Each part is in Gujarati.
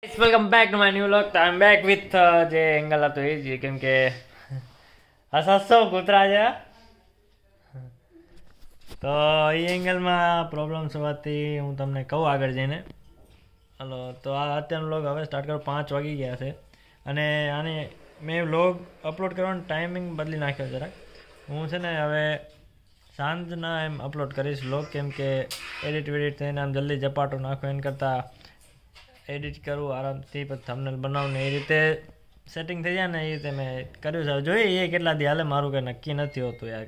Welcome back to my new vlog. I am back with જે એંગલ હતો એ જ, કેમ કે હસો કૂતરા છે. તો એ એંગલમાં પ્રોબ્લેમ્સ હોવાથી હું તમને કહું આગળ જઈને. હલો, તો આ અત્યારનો વ્લોગ હવે સ્ટાર્ટ કરો. 5 વાગી ગયા છે અને આને મેં વ્લોગ અપલોડ કરવાનો ટાઈમિંગ બદલી નાખ્યો જરાક. હું છે ને હવે સાંજના એમ અપલોડ કરીશ વ્લોગ, કેમ કે એડિટ વેડિટ થઈને આમ જલ્દી ઝપાટો નાખો એને કરતાં એડિટ કરું આરામથી, પછી થંબનેલ બનાવું ને એ રીતે સેટિંગ થઈ જાય ને એ રીતે મેં કર્યું છે. જોઈએ એ કેટલા દી હાલે, મારું કંઈ નક્કી નથી હોતું યાર.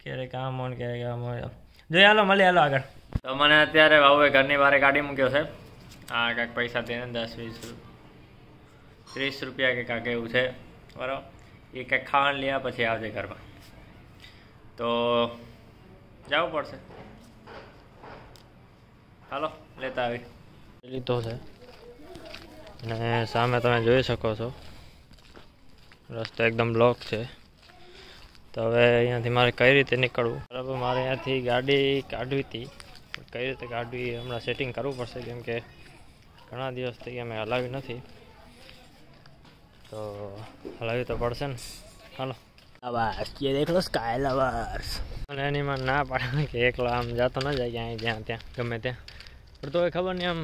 ક્યારેક કામ હોય ને ક્યારેક કામ હોય. જોઈએ, હાલો મળીએ, હાલો આગળ. તો મને અત્યારે હવે ઘરની બહાર કાઢી મૂક્યો છે. આ કાંઈક પૈસા દઈને 10-20 30 રૂપિયા કે કાંઈક એવું છે, બરાબર. એ કંઈક ખાવાનું લ્યા પછી આવજે ઘરમાં. તો જવું પડશે. હાલો લેતા આવી લીધો છે ને સામે તમે જોઈ શકો છો રસ્તો એકદમ બ્લોક છે. તો હવે અહીંયાથી મારે કઈ રીતે નીકળવું, બરાબર. મારે અહીંયાથી ગાડી કાઢવી હતી, કઈ રીતે કાઢવી હમણાં સેટિંગ કરવું પડશે, કેમ કે ઘણા દિવસથી અમે હલાવી નથી, તો હલાવી તો પડશે ને. હાલો લવર્સ, ये देख लो स्काई लवर्स. અને એની માં ના પાડે કે એકલા આમ જાતો ન જાય ક્યાંય, જ્યાં ત્યાં ગમે ત્યાં. પણ તો ખબર નહીં, આમ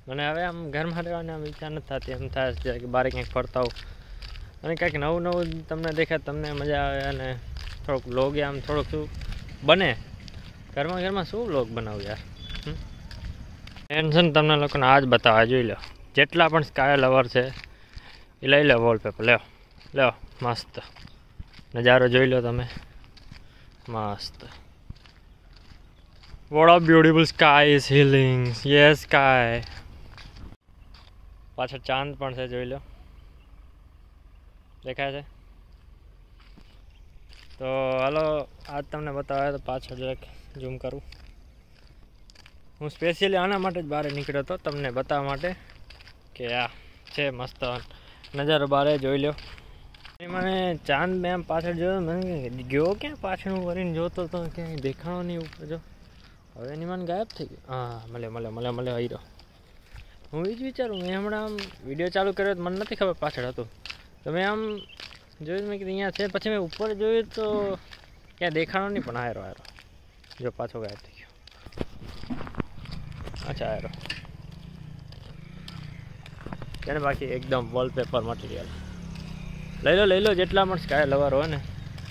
મને હવે આમ ઘરમાં રહેવાની આમ ઈચ્છા નથી થતી. એમ થાય છે કે બહાર ક્યાંક ફરતા હોઉં અને કાંઈક નવું નવું તમને દેખાય, તમને મજા આવે અને થોડુંક વ્લોગ આમ થોડુંક શું બને. ઘરમાં શું વ્લોગ બનાવું યાર. ટેન્શન તમને લોકોને આ જ બતાવવા, જોઈ લો. જેટલા પણ સ્કાય લવર છે એ લઈ લો વોલપેપર. લ્યો મસ્ત નજારો જોઈ લો તમે, મસ્ત. What a beautiful sky is healing. Yes, sky. પાછળ ચાંદ પણ છે, જોઈ લો. દેખાય છે? તો હાલો આજ તમને બતાવ્યા તો પાછળ જરાક ઝૂમ કરું. હું સ્પેશિયલી આના માટે જ બહાર નીકળ્યો હતો, તમને બતાવવા માટે કે આ છે મસ્ત નજારો બહાર જોઈ લો. મને ચાંદ મેં આમ પાછળ જોયો, મને ગયો ક્યાં પાછળ હું કરીને જોતો તો ક્યાંય દેખાણો નહીં ઉપર. જો હવે એની મને ગાયબ થઈ ગયું. હા મળે હીરો. હું એ જ વિચારું, મેં હમણાં આમ વિડીયો ચાલુ કર્યો તો મને નથી ખબર પાછળ હતું, તો મેં આમ જોયું, મેં કીધું અહીંયા છે. પછી મેં ઉપર જોયું તો ક્યાં દેખાણો નહીં, પણ આયરો જો પાછો ગાયબ થઈ ગયો. અચ્છા આયરો તેને બાકી એકદમ વોલપેપર મટીરિયલ લઈ લો. જેટલા પણ સ્કાય લવર હોય ને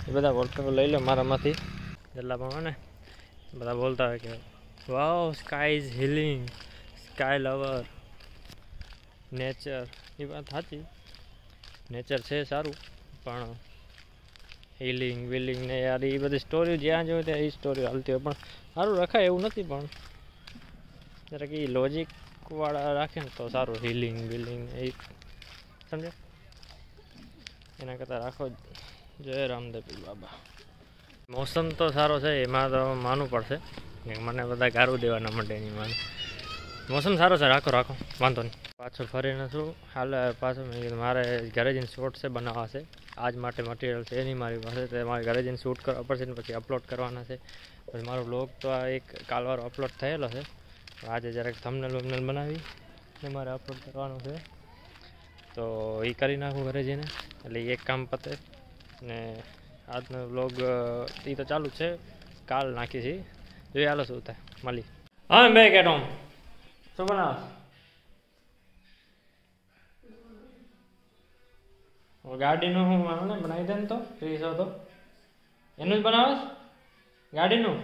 એ બધા વોલપેપર લઈ લો મારામાંથી. જેટલા પણ હોય ને બધા બોલતા હોય કે wow sky is healing, sky lover, nature. એ વાત સાચી, નેચર છે સારું, પણ હિલિંગ વિલિંગ ને યાર એ બધી સ્ટોરી જ્યાં જોયું ત્યાં એ સ્ટોરી હાલતી હોય, પણ સારું રખાય એવું નથી. પણ જરાક એ લોજિકવાળા રાખે ને તો સારું. હિલિંગ વિલિંગ એ સમજે, એના કરતાં રાખો જય રામદેવ બાબા. મોસમ તો સારો છે, એમાં તો માનવું પડશે. મને બધા ગારું દેવાના માટે એની માને. મોસમ સારો છે, રાખો વાંધો નહીં. પાછો ફરીને શું હાલ પાછું મેં કીધું મારે ઘરે જઈને શોર્ટ છે બનાવવા છે. આજ માટે મટીરિયલ છે નહીં મારી પાસે, તો મારે ઘરે જઈને શૂટ કરવા પડશે ને પછી અપલોડ કરવાના છે. પછી મારો વ્લોગ તો આ એક કાલવારો અપલોડ થયેલો છે, આજે જરાક થંબનેલ બનાવી ને મારે અપલોડ કરવાનું છે. તો એ કરી નાખું ઘરે જઈને, એટલે એક કામ પતે. ને આજનો વ્લોગ એ તો ચાલુ છે, કાલ નાખી છે. જોઈએ હાલો શું થાય, મળી. હા બે કેટો શું બનાવ ગાડીનું? હું ને બનાવી દે ને તો ફ્રી છો તો એનું જ બનાવે ગાડીનું.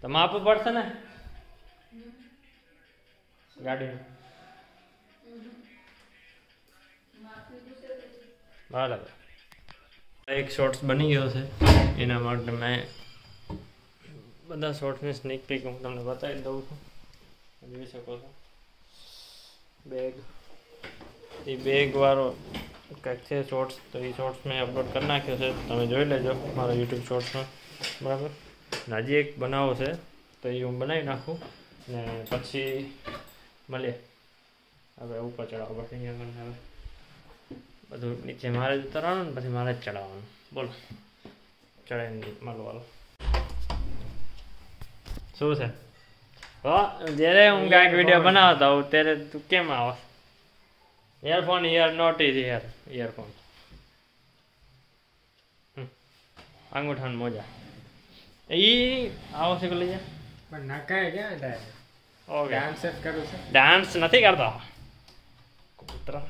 તમે આપવું પડશે ને ગાડીનું. બરાબર. એક શોર્ટ્સ બની ગયો છે, એના માટે મેં બધા શોર્ટ્સની સ્નેક પીક હું તમને બતાવી દઉં છું. જોઈ શકો છો એ બેગવાળો કંઈક છે શોર્ટ્સ, તો એ શોર્ટ્સ મેં અપલોડ કરી નાખ્યો છે, તમે જોઈ લેજો મારા યુટ્યુબ શોર્ટ્સમાં, બરાબર. હજી એક બનાવો છે, તો એ હું બનાવી નાખું ને પછી મળીએ. હવે ઉપર ચડાવવા પડશે અહીંયા મને. હવે બધું નીચે મારે જ ઉતરવાનું ને પછી મારે જ ચડાવવાનું. બોલો ચડાવીને મળવાનું શું છે? જ્યારે હું કાંઈક વિડીયો બનાવતા હોઉં ત્યારે તું કેમ આવે earphone ear not is here earphone અંગૂઠાની મોજા આવો છે લઈ જા પણ નકાય ક્યાં થાય ઓકે ડાન્સ જ કરું છું ડાન્સ નથી કરતા કૂતરા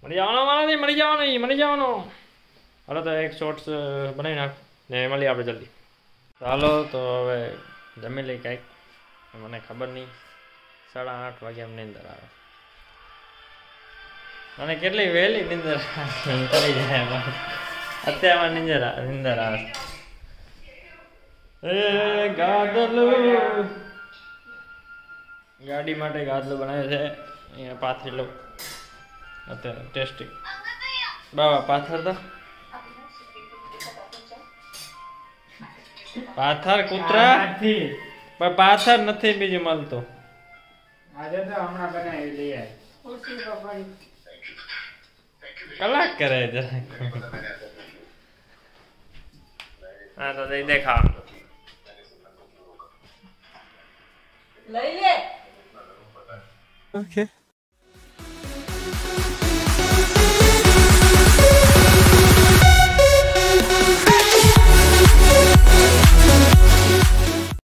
મરી જવાનો મારાથી મરી જવાનો હાલો તો એક શોર્ટ્સ બનાવી નાખ ને મળીએ આપણે જલ્દી ચાલો તો હવે જમી લઈ કાંઈક મને ખબર નહીં 8:30 વાગે એમ નીંદર આવે મને કેટલી વહેલી નીંદર કરી જાય અત્યારમાં નીંદર આવે એ ગાદલું ગાડી માટે ગાદલું બનાવ્યું છે અહીંયા પાથરેલું અત્યારે ટેસ્ટી બાબા પાથર તો પાથર કૂતરા પણ પાથર નથી બીજું મળતું આજે તો હમણાં બનાવી લઈ આવી કલાક કરે જરા હા તો દેખા લઈ લે ઓકે